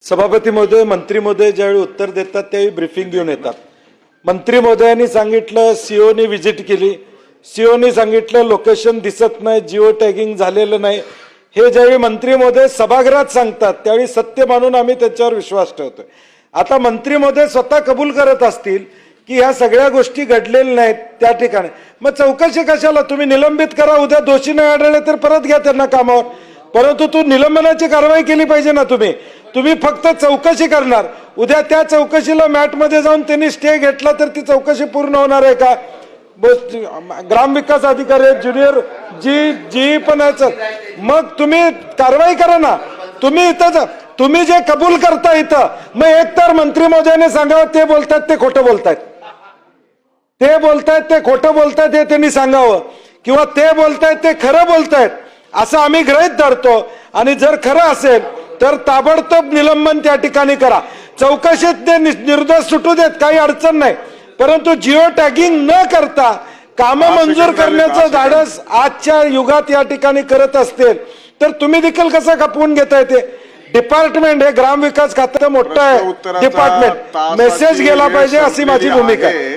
सभापती महोदय, मंत्री महोदय ज्यावेळी उत्तर देतात त्यावेळी ब्रीफिंग घेऊन येतात। मंत्री महोदयांनी सांगितलं सीओनी व्हिजिट केली, सीओनी सांगितलं लोकेशन दिसत नाही, जिओ टॅगिंग झालेलं नाही। हे ज्यावेळी मंत्री महोदय सभागृहात सांगतात त्यावेळी सत्य मानून आम्ही त्याच्यावर विश्वास ठेवतोय। आता मंत्री महोदय स्वतः कबूल करत असतील की ह्या सगळ्या गोष्टी घडलेल्या नाहीत त्या ठिकाणी, मग चौकशी कशाला? तुम्ही निलंबित करा, उद्या दोषी नाही आढळले तर परत घ्या त्यांना कामावर। परंतु तू निलंबनाची कारवाई केली पाहिजे ना। तुम्ही फक्त चौकशी करणार, उद्या त्या चौकशीला मॅटमध्ये जाऊन त्यांनी स्टे घेतला तर ती चौकशी पूर्ण होणार आहे का? ग्रामविकास अधिकारी ज्युनियर जी पण मग तुम्ही कारवाई करा ना। तुम्ही इथं तुम्ही जे कबूल करता इथं, मग एकतर मंत्री महोदयाने सांगावं ते बोलतात ते खोटं बोलतायत, ते बोलतायत ते खोटं बोलतायत हे त्यांनी सांगावं, किंवा ते बोलतायत ते खरं बोलतायत असं आम्ही गृहीत धरतो। आणि जर खरं असेल तर ताबडतोब निलंबन त्या ठिकाणी करा। चौकशीत ते निर्दोष सुटू देत, काही अडचण नाही, परंतु जिओ टॅगिंग न करता कामं मंजूर करण्याचं धाडस आजच्या युगात या ठिकाणी करत असतील तर तुम्ही देखील कसं खपवून घेताय? ते डिपार्टमेंट हे ग्रामविकास खातं मोठं आहे डिपार्टमेंट, मेसेज गेला पाहिजे अशी माझी भूमिका आहे।